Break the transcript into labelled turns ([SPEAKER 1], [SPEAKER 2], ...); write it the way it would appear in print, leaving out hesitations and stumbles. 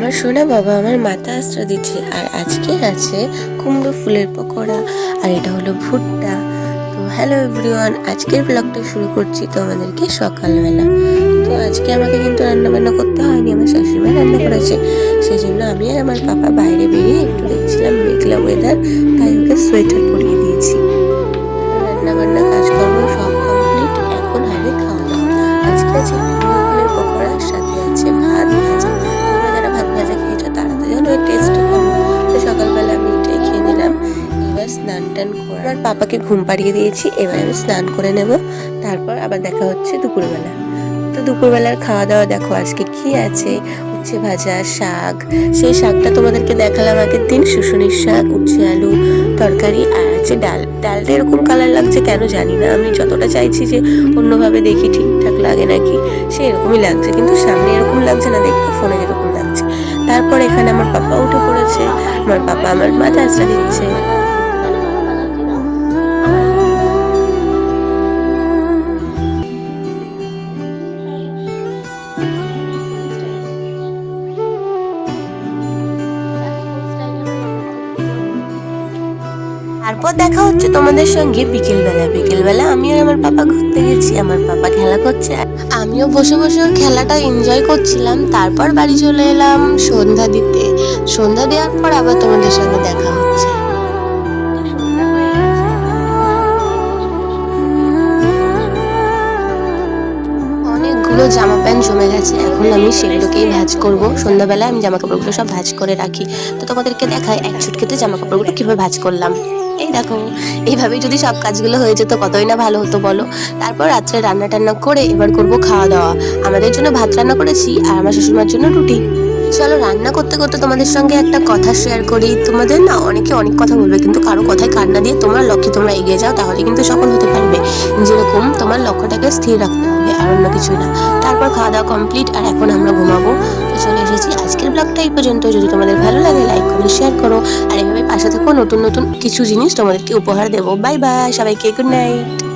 [SPEAKER 1] আমার সোনা বাবা আমার মাথা আশ্রয় দিচ্ছে। আর আজকে আছে কুমড়ো ফুলের পকোড়া, আর এটা হলো ভুট্টা। তো হ্যালো এভরিওয়ান, আজকের ব্লগটা শুরু করছি তোমাদেরকে সকালবেলা। তো আজকে আমাকে কিন্তু রান্না বান্না করতে হয়নি, আমার শাশুড়িমা রান্না করেছে। সেই জন্য আমি আর আমার পাপা বাইরে বেরিয়ে একটু দেখছিলাম মেঘলা ওয়েদার, তাই ওকে সোয়েটার পরিয়ে দিয়েছি। রান্না বান্না কাজকর্ম সব কমপ্লিট, এখন হবে খাওয়া দাওয়া। আজকে আছে কুমড়ো ফুলের পকোড়ার সাথে আছে ভাত ভাজা। তোমরা যারা ভাত ভাজা খেয়েছো তারা তো জানো টেস্ট কেমন। তো সকালবেলা আমি এটাই খেয়ে নিলাম। এবার স্নান টান করে আমার পাপাকে ঘুম পাড়িয়ে দিয়েছি, এবার আমি স্নান করে নেব। তারপর আবার দেখা হচ্ছে দুপুরবেলা। তো দুপুরবেলার খাওয়া দাওয়া দেখো আজকে কি আছে, উচ্ছে ভাজা, শাক। সেই শাকটা তোমাদেরকে দেখালাম আগের দিন, শুশুনির শাক, উচ্ছে আলু তরকারি, আর আছে ডাল। ডালটা এরকম কালার লাগছে কেন জানি না, আমি যতটা চাইছি যে অন্যভাবে দেখি ঠিকঠাক লাগে নাকি, সে এরকমই লাগছে, কিন্তু সামনে এরকম লাগছে না, দেখতে ফোনে এরকম লাগছে। তারপর এখানে আমার পাপা উঠে পড়েছে, আমার পাপা আমার মাথা আঁচড়া দিচ্ছে। তারপর দেখা হচ্ছে তোমাদের সঙ্গে বিকেলবেলা। বিকেলবেলা আমি আর আমার পাপা ঘুরতে গেছি, আমার পাপা খেলা করছে, আমিও বসে বসে ওর খেলাটা এনজয় করছিলাম। তারপর বাড়ি চলে এলাম সন্ধ্যা দিতে। সন্ধ্যা দেওয়ার পর আবার তোমাদের সঙ্গে দেখা হচ্ছে। অনেকগুলো জামা প্যান্ট জমে গেছে, এখন আমি সেগুলোকেই ভাঁজ করব। সন্ধ্যাবেলা আমি জামা কাপড়গুলো সব ভাঁজ করে রাখি। তো তোমাদেরকে দেখাই এক ছুটকিতে জামা কাপড়গুলো কিভাবে ভাঁজ করলাম। এই দেখো, এইভাবেই যদি সব কাজগুলো হয়ে যেত কতই না ভালো হতো বলো। তারপর রাত্রে রান্না টান্না করে এবার করব খাওয়া দাওয়া। আমাদের জন্য ভাত রান্না করেছি আর আমার শ্বশুরমার জন্য রুটি। চলো রান্না করতে করতে তোমাদের সঙ্গে একটা কথা শেয়ার করি। তোমাদের না অনেকে অনেক কথা বলবে, কিন্তু কারো কথায় কান না দিয়ে তোমার লক্ষ্যে তোমরা এগিয়ে যাও, তাহলে কিন্তু সফল হতে পারবে। যেরকম তোমার লক্ষ্যটাকে স্থির রাখতে হবে, আর অন্য কিছুই না। তারপর খাওয়া দাওয়া কমপ্লিট, আর এখন আমরা ঘুমাবো। তো চলে এসেছি আজকের ব্লগটা এই পর্যন্ত। যদি তোমাদের ভালো লাগে লাইক কমেন্ট শেয়ার করো, আর এভাবে পাশে থেকো, নতুন নতুন কিছু জিনিস তোমাদেরকে উপহার দেবো। বাই বাই সবাইকে, গুড নাইট।